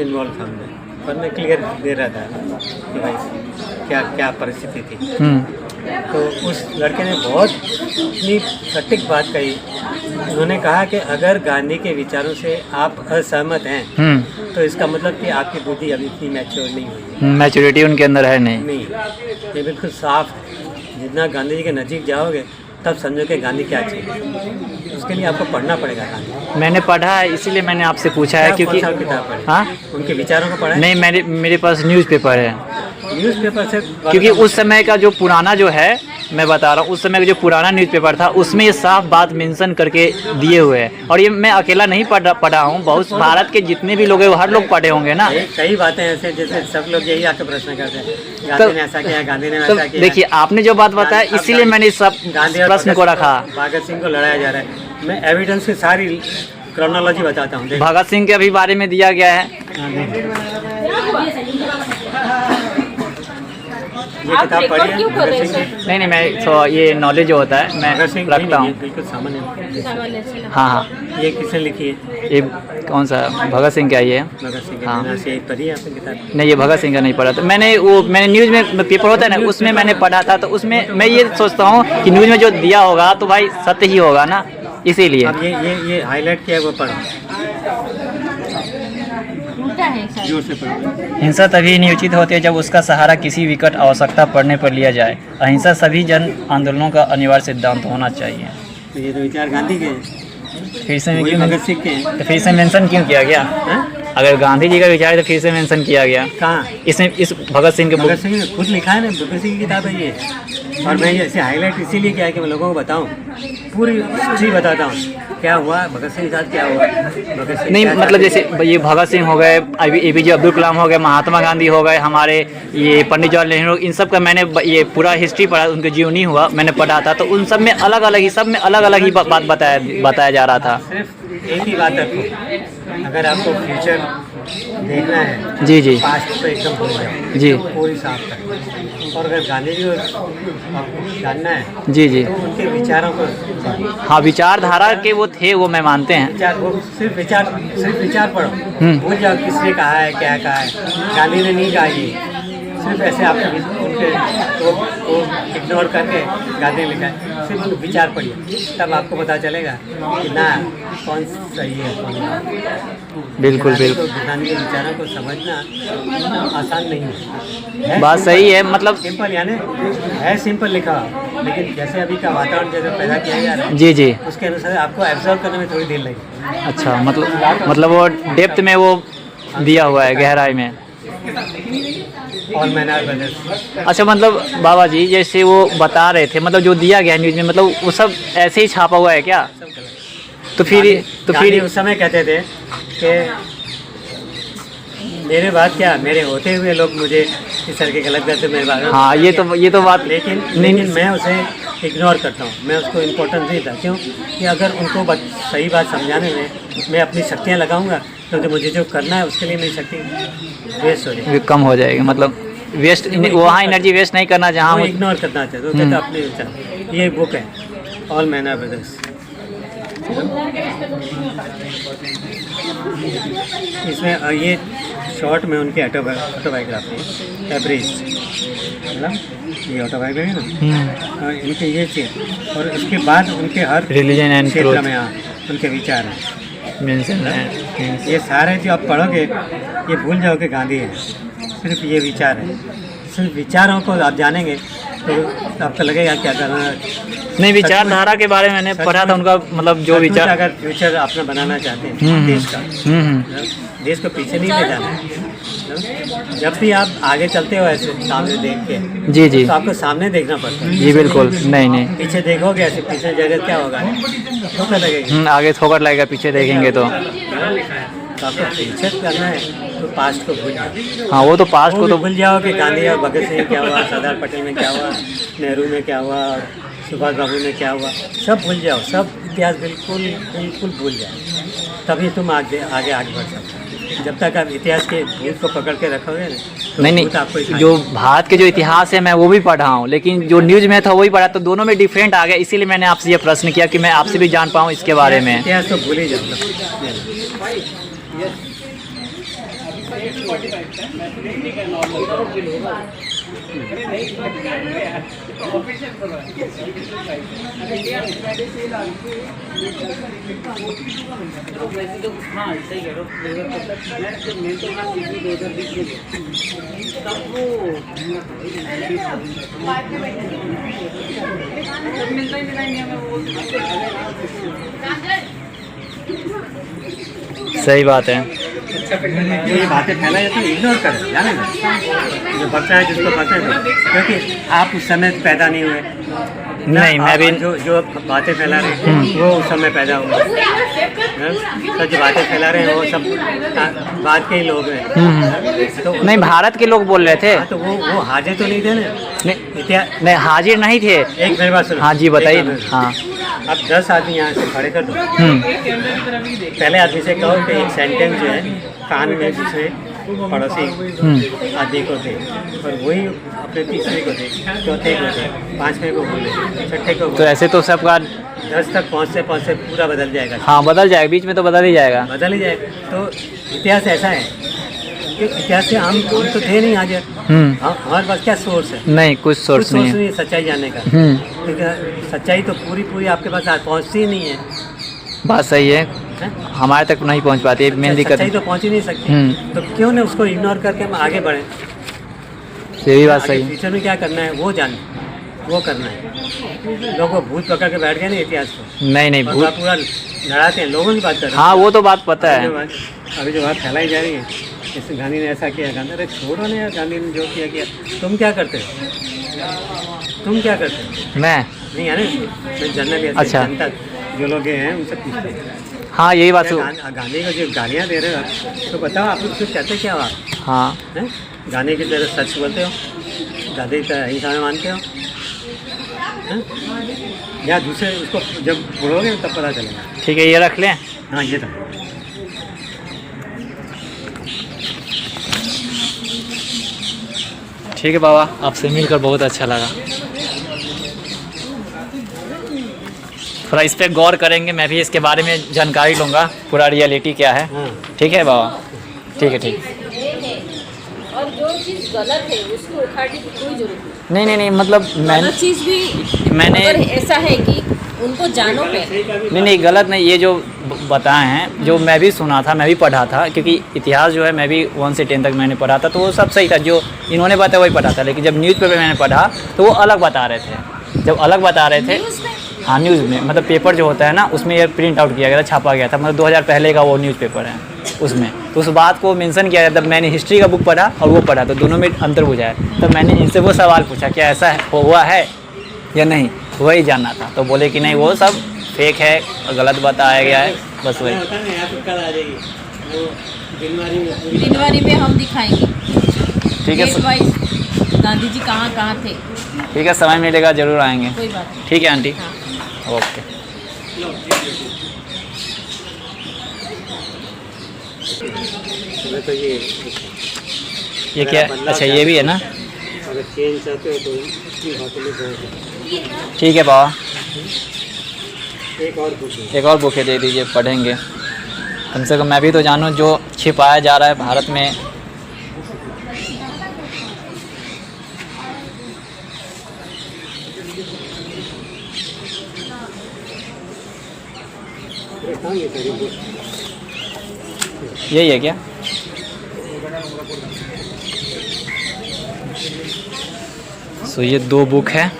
इन्वॉल्व था उनमें, और मैं क्लियर दे रहा था कि भाई क्या परिस्थिति थी। तो उस लड़के ने बहुत अपनी सटीक बात कही। उन्होंने कहा कि अगर गांधी के विचारों से आप असहमत हैं तो इसका मतलब कि आपकी बुद्धि अभी इतनी मैच्योर नहीं हुई है। मैच्योरिटी उनके अंदर है नहीं। ये बिल्कुल साफ। जितना गांधी जी के नज़दीक जाओगे तब समझो कि गांधी क्या चाहिए। उसके लिए आपको पढ़ना पड़ेगा गांधी। मैंने पढ़ा है, इसीलिए मैंने आपसे पूछा है, क्योंकि कौन सा किताब पढ़े? हाँ, उनके विचारों को पढ़ा है? नहीं, मेरे पास न्यूज़पेपर है। न्यूज़पेपर से, क्योंकि उस समय का जो पुराना जो है, मैं बता रहा हूँ, उस समय का जो पुराना न्यूज़पेपर था उसमें ये साफ बात मेंशन करके दिए हुए हैं। और ये मैं अकेला नहीं पढ़ा हूँ, बहुत भारत के जितने भी लोग हैं वो हर लोग पढ़े होंगे ना। कई बातें ऐसे जैसे सब लोग यही आके प्रश्न करते हैं, गांधी ने ऐसा किया, गांधी ने तो वैसा किया। देखिए, आपने जो बात बताया इसीलिए मैंने इस सब गांधी और प्रश्न को रखा। भगत सिंह को लड़ाया जा रहा है। मैं एविडेंस की सारी क्रोनोलॉजी बताता हूँ। भगत सिंह के अभी बारे में दिया गया है। ये किताब पढ़ी है भगत सिंह की? नहीं, मैं तो ये नॉलेज जो होता है मैं भगत सिंह की रखता नहीं, हूँ। बिल्कुल सामान्य। हाँ, ये किसने लिखी है? ये कौन सा भगत सिंह का ये है? भगत सिंह हाँ। की से पढ़ी है आपने किताब? नहीं, ये भगत सिंह का नहीं पढ़ा था मैंने। मैंने न्यूज़ में पेपर होता है ना, उसमें मैंने पढ़ा था। तो उसमें मैं ये सोचता हूँ कि न्यूज़ में जो दिया होगा तो भाई सत्य ही होगा ना, इसीलिए। अब ये हाईलाइट किया है, वो पढ़ो, जोर से पढ़ो। हिंसा तभी नहीं उचित होती है जब उसका सहारा किसी विकट आवश्यकता पड़ने पर लिया जाए। अहिंसा सभी जन आंदोलनों का अनिवार्य सिद्धांत होना चाहिए। तो ये तो विचार गांधी के हैं, फिर से वही क्यों, भगत सिंह के हैं। तो फिर से मेंशन क्यों किया गया? हाँ? अगर गांधी जी का विचार है तो फिर से मेंशन किया गया कहाँ? इसमें, इस भगत सिंह के बुक। भगत सिंह ने खुद लिखा है ना, भगत सिंह की किताब है ये। और मैं ये ऐसे हाईलाइट इसीलिए किया है कि मैं लोगों को बताऊं, पूरी हिस्ट्री बताता हूँ क्या हुआ भगत सिंह के साथ, क्या हुआ भगत सिंह नहीं, क्या मतलब चाहते जैसे ये भगत सिंह हो गए, APJ अब्दुल कलाम हो गए, महात्मा गांधी हो गए, हमारे ये पंडित जवाहरलाल नेहरू, इन सब का मैंने ये पूरा हिस्ट्री पढ़ा, उनके जीवनी हुआ मैंने पढ़ा था। तो उन सब में अलग अलग ही, सब में अलग अलग ही बात बताया जा रहा था। सिर्फ एक ही बात रखो, अगर आपको फ्यूचर देखना है, जी जी पास्ट तो एकदम भूल जाओ जी पूरी साफ कर। और अगर गांधी जी को आपको जानना है जी जी। तो उनके विचारों को पढ़ो। हाँ, विचारधारा के वो थे, वो मैं मानते हैं। विचार, वो सिर्फ विचार पढ़ो। भूल जाओ किसने कहा है, क्या कहा है। गांधी ने नहीं कहा ये, सिर्फ ऐसे आप उनके वो इग्नोर करके गांधी ने लिखा है। सिर्फ उनके विचार पढ़िए, तब आपको पता चलेगा कि ना कौन सही है कौन गलत। बिल्कुल बिल्कुल, गांधी के विचारों को समझना आसान नहीं है। बात सही है। मतलब सिंपल यानी है, सिंपल लिखा हुआ, लेकिन जैसे अभी का वातावरण जैसे पैदा किया जा रहा है जी जी। उसके अनुसार आपको एब्जॉर्व करने में थोड़ी देर लगेगी। अच्छा, मतलब वो डेप्थ में वो दिया हुआ है, गहराई में। और मैंने ब्रदर्स, अच्छा, मतलब बाबा जी जैसे वो बता रहे थे, मतलब जो दिया गया न्यूज़ में, मतलब वो सब ऐसे ही छापा हुआ है क्या? तो फिर उस समय कहते थे कि मेरे बाद क्या, मेरे होते हुए लोग मुझे इस तरह के गलत करते मेरे बारे में। हाँ, ये तो बात, लेकिन मैं उसे इग्नोर करता हूँ, मैं उसको इम्पोर्टेंस नहीं देता। क्यों कि अगर उनको सही बात समझाने में मैं अपनी शक्तियाँ लगाऊंगा तो मुझे जो करना है उसके लिए मेरी शक्ति वेस्ट हो जाएगी, कम हो जाएगी। मतलब वेस्ट, वहाँ एनर्जी वेस्ट नहीं करना जहाँ वो इग्नोर करना चाहते हो। कहते अपने विचार। ये बुक है ऑल मैन आर ब्रदर्स। इसमें ये शॉर्ट में उनके ऑटोबायोग्राफी है, एवरेज, मतलब ये ऑटोबायोग्राफी है ना। और इनके ये चीज़, और उसके बाद उनके हर रिलीजन एंड क्षेत्र में उनके विचार हैं। ये सारे जो आप पढ़ोगे ये भूल जाओगे गांधी है, सिर्फ ये विचार है। सिर्फ विचारों को आप जानेंगे तो आपको लगेगा क्या करना है। नहीं, विचारधारा के बारे में मैंने पढ़ा था उनका, मतलब जो विचार, अगर फ्यूचर अपना बनाना चाहते हैं देश का, देश को पीछे नहीं ले जाना है। जब भी आप आगे चलते हो ऐसे सामने देख के, जी जी, तो आपको सामने देखना पड़ता है। जी बिल्कुल। नहीं, पीछे देखोगे ऐसे, पीछे जगह क्या होगा, धोखा लगेगा। आगे ठोकर लगेगा, पीछे देखेंगे तो आपको फ्यूचर करना है तो पास्ट को भूल जाओ। हाँ, वो तो पास्ट को तो भूल जाओ कि गांधी और भगत सिंह क्या हुआ, सरदार पटेल में क्या हुआ, नेहरू में क्या हुआ, सुभाष बाबू में क्या हुआ, सब भूल जाओ। सब इतिहास बिल्कुल भूल जाओ, तभी तुम आगे बढ़ सकते हो। जब तक आप इतिहास के भूत को पकड़ के रखोगे ना, तो नहीं, जो भारत के जो इतिहास है मैं वो भी पढ़ा हूँ, लेकिन जो न्यूज़ में था वही पढ़ा, तो दोनों में डिफरेंट आ गया। इसीलिए मैंने आपसे ये प्रश्न किया कि मैं आपसे भी जान पाऊँ इसके बारे में। इतिहास तो भूल ही जाओ। सही बात है। जो ये बातें फैलाई जाती है इग्नोर करें, जाने ना जो बच्चा है जिसको पता है, क्योंकि आप उस समय पैदा नहीं हुए। नहीं, मैं भी जो बातें फैला रहे हैं वो उस समय पैदा हुए, तो जो बातें फैला रहे हैं वो सब बाद के ही लोग हैं। तो नहीं, भारत के लोग बोल रहे थे। तो वो हाजिर तो नहीं थे ना, नहीं हाजिर नहीं थे। एक मेरी बात सुनो। हाँ जी, बताइए। हाँ, अब 10 आदमी यहाँ से खड़े कर दो, पहले आदमी से कहो कि एक सेंटेंस जो है कान में दूसरे पड़ोसी आदमी को दे, और वही अपने तीसरे को दे, चौथे को दे, पांचवें को बोले, छठे को तो बोले। ऐसे तो सबका 10 तक पहुँचते पूरा बदल जाएगा। हाँ, बदल जाएगा, बीच में तो बदल ही जाएगा। बदल ही जाएगा। तो इतिहास ऐसा है कि इतिहास से हम तो थे नहीं आज। हमारे पास क्या सोर्स है? नहीं, कुछ सोर्स नहीं है। सच्चाई जानने का। क्योंकि सच्चाई तो पूरी आपके पास पहुँचती ही नहीं है। बात सही है, हमारे तक नहीं पहुंच पाती है, मेन दिक्कत। सच्चाई तो पहुंच ही नहीं सकती, तो क्यों ना उसको इग्नोर करके हम आगे बढ़ें। यही बात सही है। फ्यूचर में क्या करना है वो जाने, वो करना है। लोगों भूत पकड़ के बैठ गए ना इतिहास को। नहीं, भूत पूरा लड़ाते हैं, लोगों की बात कर रहे हैं। हाँ, वो तो बात पता है। अभी जो बात फैलाई जा रही है, जैसे गांधी ने ऐसा किया, गांधी, अरे छोड़ो ना यार, गांधी ने जो किया। तुम क्या करते हो? तुम क्या करते हो? मैं नहीं यानी मैं जनरली अच्छा, जनता जो लोग हैं उनसे पूछते हैं। हाँ, यही बात। गांधी को जो गालियाँ दे रहे हो तो बताओ आप उसको कहते क्या हो? आप हाँ, गांधी की तरह सच बोलते हो, गांधी का अहिंसा में मानते हो, या दूसरे उसको जब बोलोगे तब पता चलेगा। ठीक है, ये रख लें। हाँ, ये था। ठीक है बाबा, आपसे मिलकर बहुत अच्छा लगा। थोड़ा इस पे गौर करेंगे, मैं भी इसके बारे में जानकारी लूँगा, पूरा रियलिटी क्या है। हाँ। ठीक है बाबा, ठीक है ठीक। और जो चीज़ गलत है उसको उखाड़ने की कोई जरूरत नहीं। नहीं मतलब गलत चीज़ भी मैंने अगर ऐसा है कि उनको जानो पे नहीं गलत नहीं, ये जो बताए हैं जो मैं भी सुना था, मैं भी पढ़ा था, क्योंकि इतिहास जो है मैं भी 1 से 10 तक मैंने पढ़ा था, तो वो सब सही था, जो इन्होंने बताया वही पढ़ा था। लेकिन जब न्यूज़पेपर मैंने पढ़ा तो वो अलग बता रहे थे। जब अलग बता रहे थे, हाँ न्यूज़ में, मतलब पेपर जो होता है ना उसमें ये प्रिंट आउट किया गया था, छापा गया था, मतलब 2000 पहले का वो न्यूज़पेपर है उसमें। तो उस बात को मेंशन किया गया। तब मैंने हिस्ट्री का बुक पढ़ा और वो पढ़ा, तो दोनों में अंतर बुझाया। तो मैंने इनसे वो सवाल पूछा क्या ऐसा हुआ है या नहीं, वही जानना था। तो बोले कि नहीं वो सब फेक है, गलत बताया गया है, बस वही। होता नहीं, आप कल आ जाइए, वो दिनवारी में हम दिखाएंगे ठीक है डेट वाइज गांधी जी कहाँ कहाँ थे। ठीक है, समय मिलेगा जरूर आएंगे। कोई बात नहीं। ठीक है आंटी, हाँ। ओके। तो ये क्या, अच्छा ये भी है ना, अगर चेंज चाहते हो तो इसकी होटल बहुत ठीक है बाबा, एक और बुक एक और बुकें दे दीजिए, पढ़ेंगे कम से कम, मैं भी तो जानूँ जो छिपाया जा रहा है भारत में। यही है क्या? सो ये 2 बुक है।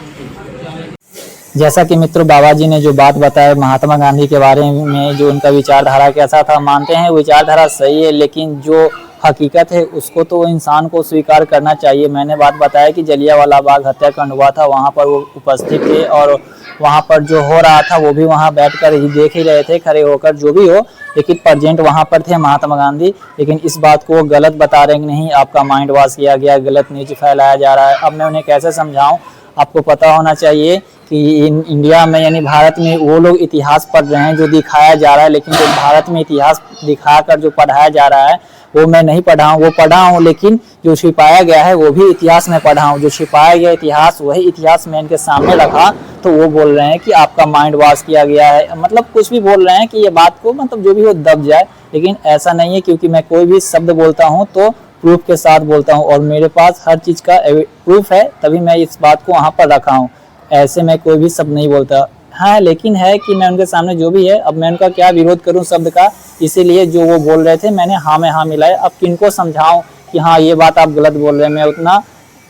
जैसा कि मित्रों बाबा जी ने जो बात बताया महात्मा गांधी के बारे में, जो उनका विचारधारा कैसा था, मानते हैं विचारधारा सही है, लेकिन जो हकीकत है उसको तो इंसान को स्वीकार करना चाहिए। मैंने बात बताया कि जलियांवाला बाग हत्याकांड हुआ था, वहाँ पर वो उपस्थित थे और वहाँ पर जो हो रहा था वो भी वहाँ बैठकर ही देख ही रहे थे, खड़े होकर, जो भी हो, लेकिन प्रेजेंट वहाँ पर थे महात्मा गांधी। लेकिन इस बात को वो गलत बता रहे हैं कि नहीं, आपका माइंड वॉश किया गया, गलत न्यूज फैलाया जा रहा है। अब मैं उन्हें कैसे समझाऊं? आपको पता होना चाहिए कि इंडिया में यानी भारत में वो लोग इतिहास पढ़ रहे हैं जो दिखाया जा रहा है, लेकिन जो भारत में इतिहास दिखाकर जो पढ़ाया जा रहा है वो मैं नहीं पढ़ा हूँ, वो पढ़ा हूँ, लेकिन जो छिपाया गया है वो भी इतिहास में पढ़ा हूँ। जो छिपाया गया इतिहास वही इतिहास में इनके सामने रखा, तो वो बोल रहे हैं कि आपका माइंड वॉश किया गया है, मतलब कुछ भी बोल रहे हैं कि ये बात को मतलब जो भी हो दब जाए। लेकिन ऐसा नहीं है, क्योंकि मैं कोई भी शब्द बोलता हूँ तो प्रूफ के साथ बोलता हूँ और मेरे पास हर चीज़ का प्रूफ है, तभी मैं इस बात को वहाँ पर रखा हूँ। ऐसे मैं कोई भी शब्द नहीं बोलता। हाँ, लेकिन है कि मैं उनके सामने जो भी है, अब मैं उनका क्या विरोध करूं शब्द का, इसीलिए जो वो बोल रहे थे मैंने हाँ में हाँ मिलाया। अब किनको समझाऊं कि हाँ ये बात आप गलत बोल रहे हैं, मैं उतना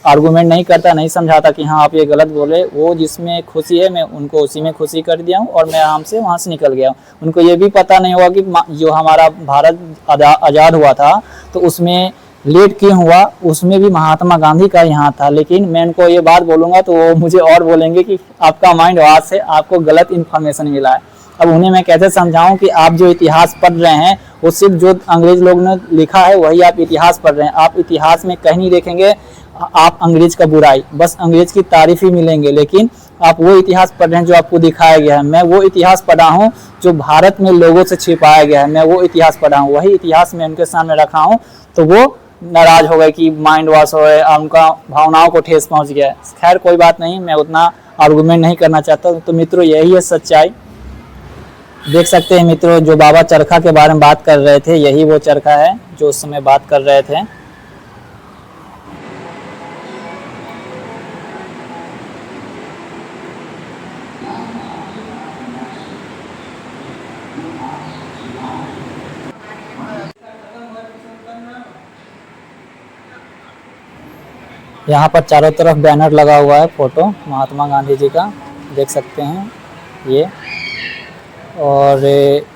आर्गूमेंट नहीं करता, नहीं समझाता कि हाँ आप ये गलत बोले। वो जिसमें खुशी है मैं उनको उसी में खुशी कर दिया हूँ और मैं आराम से वहाँ से निकल गया हूँ। उनको ये भी पता नहीं होगा कि जो हमारा भारत आज़ाद हुआ था तो उसमें लेट क्यों हुआ, उसमें भी महात्मा गांधी का यहाँ था। लेकिन मैं उनको ये बात बोलूँगा तो वो मुझे और बोलेंगे कि आपका माइंड वॉश से आपको गलत इन्फॉर्मेशन मिला है। अब उन्हें मैं कैसे समझाऊं कि आप जो इतिहास पढ़ रहे हैं वो सिर्फ जो अंग्रेज लोग ने लिखा है वही आप इतिहास पढ़ रहे हैं। आप इतिहास में कहीं नहीं देखेंगे आप अंग्रेज का बुराई, बस अंग्रेज की तारीफ ही मिलेंगे, लेकिन आप वो इतिहास पढ़ रहे हैं जो आपको दिखाया गया है। मैं वो इतिहास पढ़ा हूँ जो भारत में लोगों से छिपाया गया है, मैं वो इतिहास पढ़ा हूँ, वही इतिहास मैं उनके सामने रखा हूँ। तो वो नाराज हो गए कि माइंड वॉश हो गए, उनका भावनाओं को ठेस पहुंच गया। खैर कोई बात नहीं, मैं उतना आर्गूमेंट नहीं करना चाहता। तो मित्रों यही है सच्चाई। देख सकते हैं मित्रों, जो बाबा चरखा के बारे में बात कर रहे थे यही वो चरखा है जो उस समय बात कर रहे थे। यहाँ पर चारों तरफ बैनर लगा हुआ है, फोटो महात्मा गांधी जी का देख सकते हैं ये। और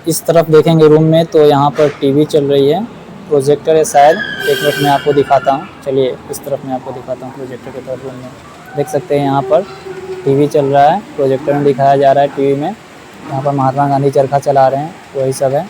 इस तरफ देखेंगे रूम में तो यहाँ पर टीवी चल रही है, प्रोजेक्टर है शायद, एक मिनट में आपको दिखाता हूँ। चलिए इस तरफ मैं आपको दिखाता हूँ, प्रोजेक्टर के तरफ रूम में देख सकते हैं यहाँ पर टीवी चल रहा है, प्रोजेक्टर में दिखाया जा रहा है टीवी में। यहाँ पर महात्मा गांधी चरखा चला रहे हैं, वही सब है।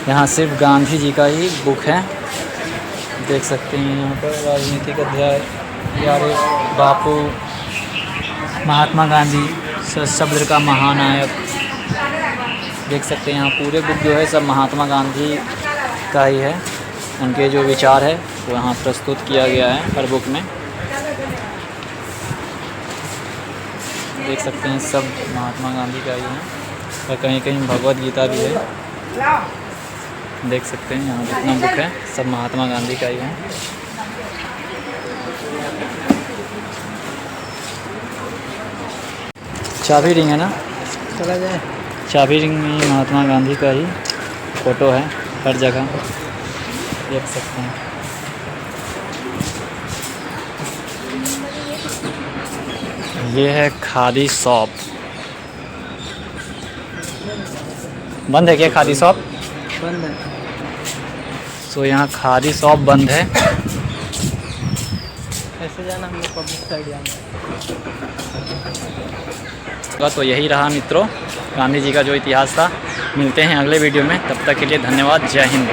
यहाँ सिर्फ गांधी जी का ही बुक है, देख सकते हैं यहाँ पर राजनीतिक अध्याय, प्यारे बापू, महात्मा गांधी सशस्त्र का महानायक, देख सकते हैं यहाँ पूरे बुक जो है सब महात्मा गांधी का ही है, उनके जो विचार है वो यहाँ प्रस्तुत किया गया है हर बुक में। देख सकते हैं सब महात्मा गांधी का ही है और कहीं कहीं भगवत गीता भी है, देख सकते हैं यहाँ जितना बुक है सब महात्मा गांधी का ही है। चाबी रिंग है ना, चला जाए। चाबी रिंग में महात्मा गांधी का ही फ़ोटो है हर जगह, देख सकते हैं। ये है खादी शॉप, बंद है क्या खादी शॉप? बंद है। सो यहाँ खादी शॉप बंद है। ऐसे जाना हम लोग पब्लिक साइड जाना। तो यही रहा मित्रों गांधी जी का जो इतिहास था। मिलते हैं अगले वीडियो में, तब तक के लिए धन्यवाद। जय हिंद।